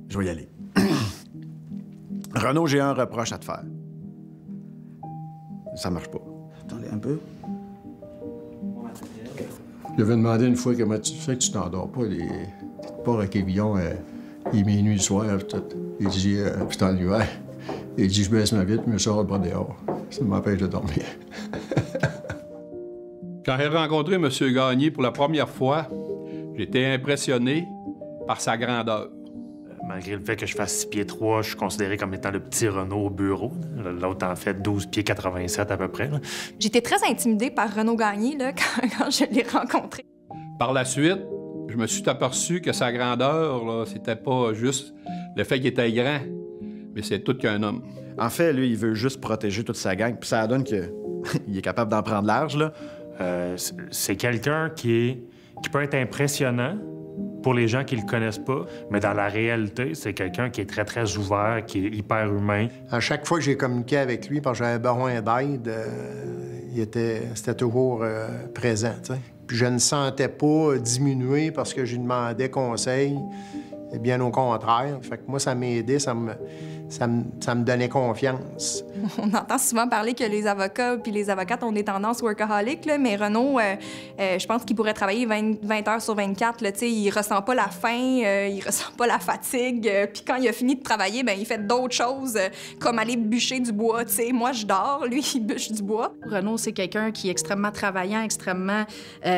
Je vais y aller. Renaud, j'ai un reproche à te faire. Ça marche pas. Attendez un peu. Je lui avais demandé une fois comment tu fais que tu t'endors pas, pas avec Évillon, il est minuit le soir, tout. Il dit, puis dans l'hiver, il dit, je baisse ma vitre, mais je sors le bras dehors. Ça m'empêche de dormir. Quand j'ai rencontré M. Gagné pour la première fois, j'étais impressionné par sa grandeur. Malgré le fait que je fasse 6 pieds 3, je suis considéré comme étant le petit Renaud au bureau. L'autre en fait 12 pieds 87 à peu près. Là. J'étais très intimidée par Renaud Gagné là, quand je l'ai rencontré. Par la suite, je me suis aperçu que sa grandeur, là, c'était pas juste le fait qu'il était grand, mais c'est tout qu'un homme. En fait, lui, il veut juste protéger toute sa gang, puis ça donne qu'il est capable d'en prendre large, là. C'est quelqu'un qui peut être impressionnant pour les gens qui le connaissent pas, mais dans la réalité, c'est quelqu'un qui est très, très ouvert, qui est hyper humain. À chaque fois que j'ai communiqué avec lui, parce que j'avais besoin d'aide, c'était toujours présent, tu sais. Puis je ne sentais pas diminuer parce que je lui demandais conseil, et bien au contraire. Fait que moi, ça m'aidait, ça me donnait confiance. On entend souvent parler que les avocats puis les avocates ont des tendances workaholiques, là, mais Renaud, je pense qu'il pourrait travailler 20 heures sur 24. Là, il ressent pas la faim, il ressent pas la fatigue. Puis quand il a fini de travailler, ben il fait d'autres choses, comme aller bûcher du bois. T'sais. Moi, je dors, lui, il bûche du bois. Renaud, c'est quelqu'un qui est extrêmement travaillant, extrêmement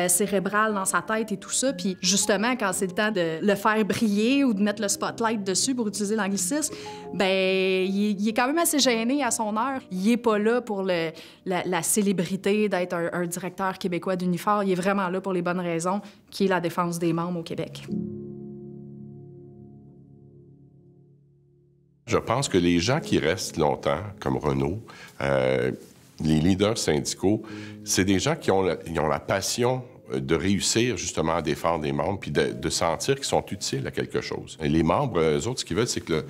cérébral dans sa tête et tout ça. Puis justement, quand c'est le temps de le faire briller ou de mettre le spotlight dessus, pour utiliser l'anglicisme, ben il est quand même assez gêné à son heure. Il est pas là pour la célébrité d'être un directeur québécois d'Unifor. Il est vraiment là pour les bonnes raisons, qui est la défense des membres au Québec. Je pense que les gens qui restent longtemps, comme Renaud, les leaders syndicaux, c'est des gens qui ont la passion de réussir justement à défendre les membres puis de sentir qu'ils sont utiles à quelque chose. Et les membres, eux autres, ce qu'ils veulent, c'est que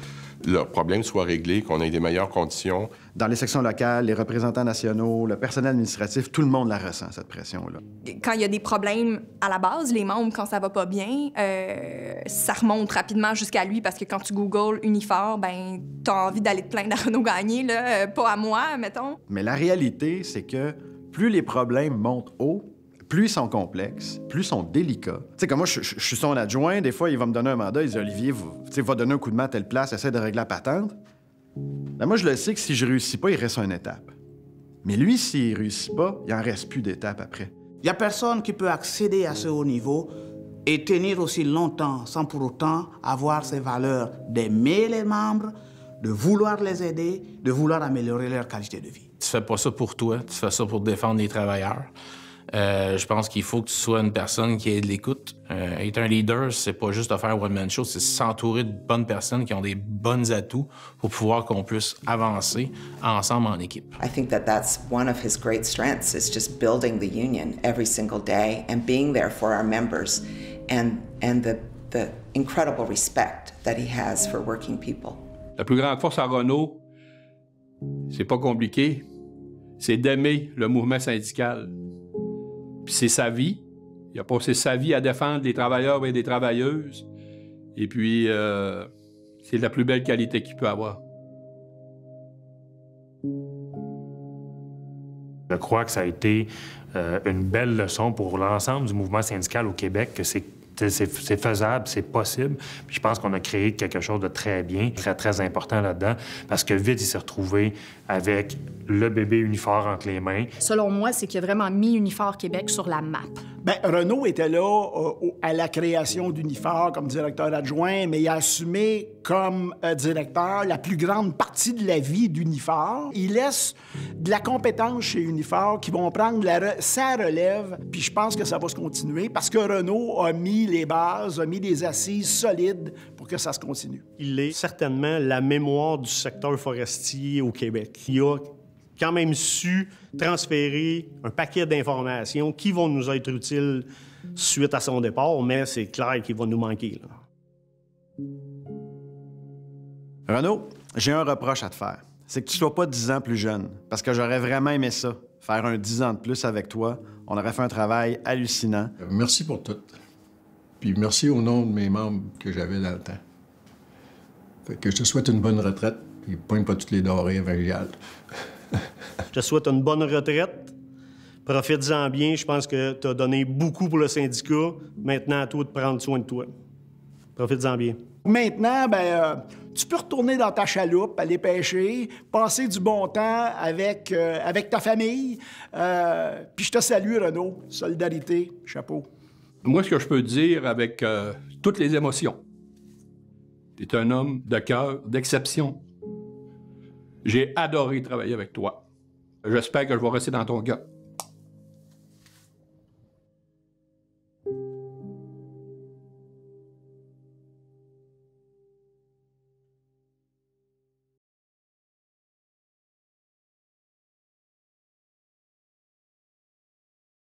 leurs problèmes soient réglés, qu'on ait des meilleures conditions. Dans les sections locales, les représentants nationaux, le personnel administratif, tout le monde la ressent, cette pression-là. Quand il y a des problèmes à la base, les membres, quand ça va pas bien, ça remonte rapidement jusqu'à lui parce que quand tu googles Unifor, ben t'as envie d'aller te plaindre à Renaud Gagné, là, pas à moi, mettons. Mais la réalité, c'est que plus les problèmes montent haut, plus ils sont complexes, plus ils sont délicats. Tu sais, comme moi, je suis son adjoint, des fois, il va me donner un mandat, il dit « Olivier, va donner un coup de main à telle place, essaie de régler la patente. » Ben moi, je le sais que si je réussis pas, il reste une étape. Mais lui, s'il réussit pas, il en reste plus d'étape après. Il n'y a personne qui peut accéder à ce haut niveau et tenir aussi longtemps sans pour autant avoir ces valeurs d'aimer les membres, de vouloir les aider, de vouloir améliorer leur qualité de vie. Tu fais pas ça pour toi, tu fais ça pour défendre les travailleurs. Je pense qu'il faut que tu sois une personne qui ait de l'écoute. Être un leader, c'est pas juste de faire un one-man show, c'est s'entourer de bonnes personnes qui ont des bons atouts pour pouvoir qu'on puisse avancer ensemble en équipe. I think that that's one of his great strengths is just building the union every single day and being there for our members and the incredible respect that he has for working people. La plus grande force à Renaud, c'est pas compliqué, c'est d'aimer le mouvement syndical. Puis c'est sa vie. Il a passé sa vie à défendre les travailleurs et les travailleuses. Et puis, c'est la plus belle qualité qu'il peut avoir. Je crois que ça a été une belle leçon pour l'ensemble du mouvement syndical au Québec, que c'est faisable, c'est possible. Puis je pense qu'on a créé quelque chose de très bien, très, très important là-dedans, parce que vite, il s'est retrouvé avec le bébé Unifor entre les mains. Selon moi, c'est qu'il a vraiment mis Unifor Québec sur la map. Bien, Renaud était là à la création d'Unifor comme directeur adjoint, mais il a assumé comme directeur la plus grande partie de la vie d'Unifor. Il laisse de la compétence chez Unifor qui vont prendre sa relève, puis je pense que ça va se continuer parce que Renaud a mis les bases, a mis des assises solides pour que ça se continue. Il est certainement la mémoire du secteur forestier au Québec. Il a quand même su transférer un paquet d'informations qui vont nous être utiles suite à son départ, mais c'est clair qu'il va nous manquer. Là. Renaud, j'ai un reproche à te faire. C'est que tu sois pas 10 ans plus jeune, parce que j'aurais vraiment aimé ça, faire un 10 ans de plus avec toi. On aurait fait un travail hallucinant. Merci pour tout. Puis merci au nom de mes membres que j'avais dans le temps. Fait que je te souhaite une bonne retraite, puis pointe pas toutes les dorées evangéliales. Je te souhaite une bonne retraite. Profites-en bien. Je pense que tu as donné beaucoup pour le syndicat. Maintenant, à toi de prendre soin de toi. Profites-en bien. Maintenant, tu peux retourner dans ta chaloupe, aller pêcher, passer du bon temps avec ta famille. Puis je te salue, Renaud. Solidarité, chapeau. Moi, ce que je peux te dire avec toutes les émotions, t'es un homme de cœur, d'exception. J'ai adoré travailler avec toi. J'espère que je vais rester dans ton cœur.